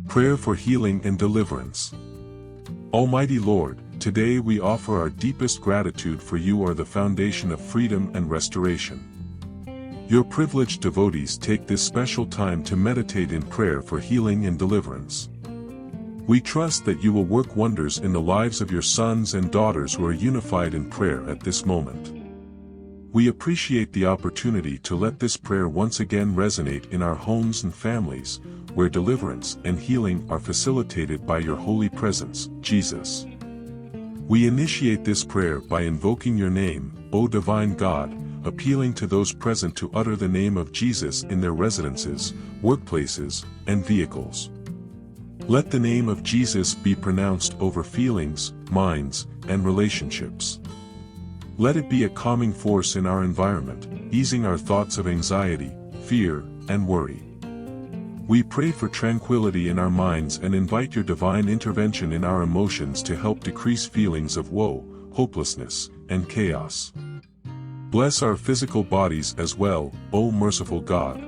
Prayer for Healing and Deliverance. Almighty Lord, today we offer our deepest gratitude, for you are the foundation of freedom and restoration. Your privileged devotees take this special time to meditate in prayer for healing and deliverance. We trust that you will work wonders in the lives of your sons and daughters who are unified in prayer at this moment. We appreciate the opportunity to let this prayer once again resonate in our homes and families, where deliverance and healing are facilitated by your holy presence, Jesus. We initiate this prayer by invoking your name, O Divine God, appealing to those present to utter the name of Jesus in their residences, workplaces, and vehicles. Let the name of Jesus be pronounced over feelings, minds, and relationships. Let it be a calming force in our environment, easing our thoughts of anxiety, fear, and worry. We pray for tranquility in our minds and invite your divine intervention in our emotions to help decrease feelings of woe, hopelessness, and chaos. Bless our physical bodies as well, O merciful God.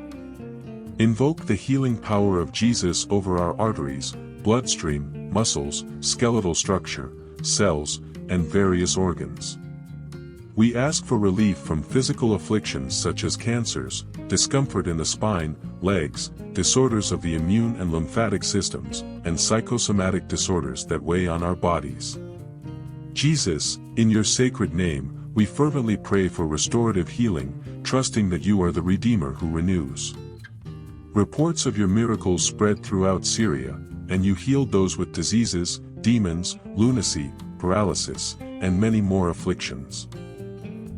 Invoke the healing power of Jesus over our arteries, bloodstream, muscles, skeletal structure, cells, and various organs. We ask for relief from physical afflictions such as cancers, discomfort in the spine, legs, disorders of the immune and lymphatic systems, and psychosomatic disorders that weigh on our bodies. Jesus, in your sacred name, we fervently pray for restorative healing, trusting that you are the Redeemer who renews. Reports of your miracles spread throughout Syria, and you healed those with diseases, demons, lunacy, paralysis, and many more afflictions.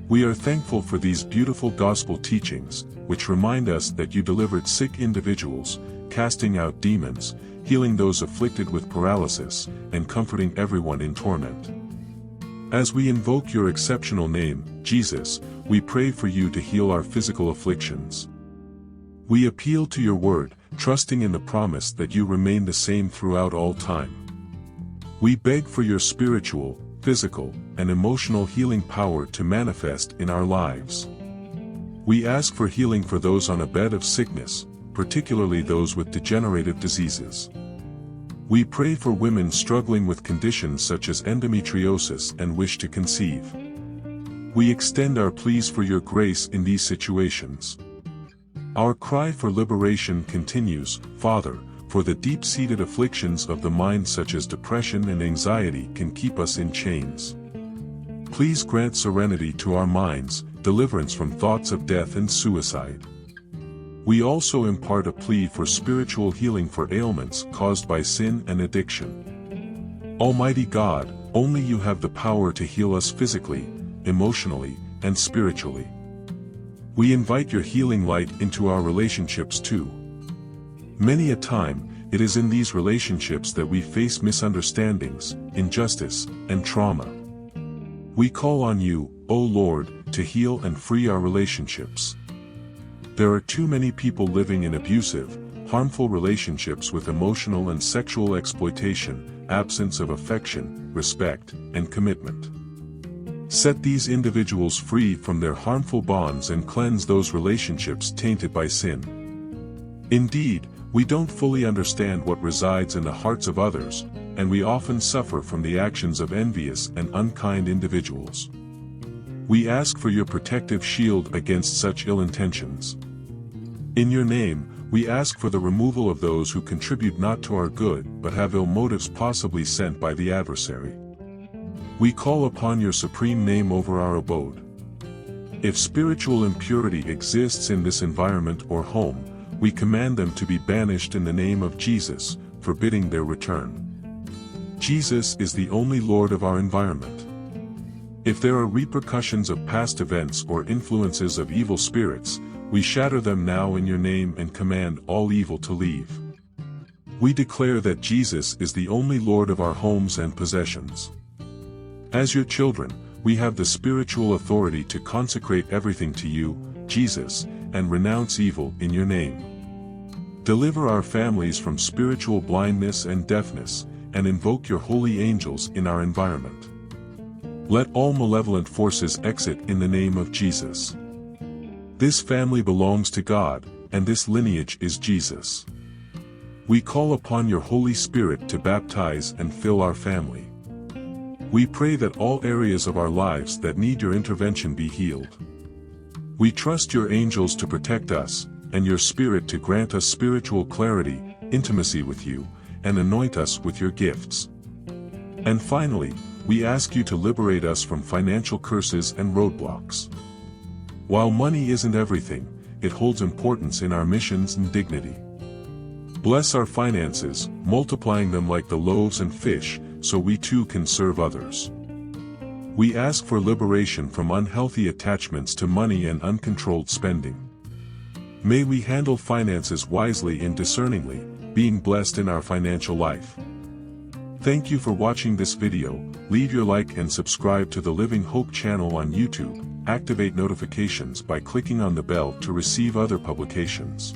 We are thankful for these beautiful gospel teachings, which remind us that you delivered sick individuals, casting out demons, healing those afflicted with paralysis, and comforting everyone in torment. As we invoke your exceptional name, Jesus, we pray for you to heal our physical afflictions. We appeal to your word, trusting in the promise that you remain the same throughout all time. We beg for your spiritual, physical, and emotional healing power to manifest in our lives. We ask for healing for those on a bed of sickness, particularly those with degenerative diseases. We pray for women struggling with conditions such as endometriosis and wish to conceive. We extend our pleas for your grace in these situations. Our cry for liberation continues, Father, for the deep-seated afflictions of the mind such as depression and anxiety can keep us in chains. Please grant serenity to our minds, deliverance from thoughts of death and suicide. We also impart a plea for spiritual healing for ailments caused by sin and addiction. Almighty God, only you have the power to heal us physically, emotionally, and spiritually. We invite your healing light into our relationships too. Many a time, it is in these relationships that we face misunderstandings, injustice, and trauma. We call on you, O Lord, to heal and free our relationships. There are too many people living in abusive, harmful relationships with emotional and sexual exploitation, absence of affection, respect, and commitment. Set these individuals free from their harmful bonds and cleanse those relationships tainted by sin. Indeed, we don't fully understand what resides in the hearts of others, and we often suffer from the actions of envious and unkind individuals. We ask for your protective shield against such ill intentions. In your name, we ask for the removal of those who contribute not to our good but have ill motives possibly sent by the adversary. We call upon your supreme name over our abode. If spiritual impurity exists in this environment or home, we command them to be banished in the name of Jesus, forbidding their return. Jesus is the only Lord of our environment. If there are repercussions of past events or influences of evil spirits, we shatter them now in your name and command all evil to leave. We declare that Jesus is the only Lord of our homes and possessions. As your children, we have the spiritual authority to consecrate everything to you, Jesus, and renounce evil in your name. Deliver our families from spiritual blindness and deafness, and invoke your holy angels in our environment. Let all malevolent forces exit in the name of Jesus. This family belongs to God, and this lineage is Jesus. We call upon your Holy Spirit to baptize and fill our family. We pray that all areas of our lives that need your intervention be healed. We trust your angels to protect us, and your Spirit to grant us spiritual clarity, intimacy with you, and anoint us with your gifts. And finally, we ask you to liberate us from financial curses and roadblocks. While money isn't everything, it holds importance in our missions and dignity. Bless our finances, multiplying them like the loaves and fish, so we too can serve others. We ask for liberation from unhealthy attachments to money and uncontrolled spending. May we handle finances wisely and discerningly, being blessed in our financial life. Thank you for watching this video. Leave your like and subscribe to the Living Hope channel on YouTube. Activate notifications by clicking on the bell to receive other publications.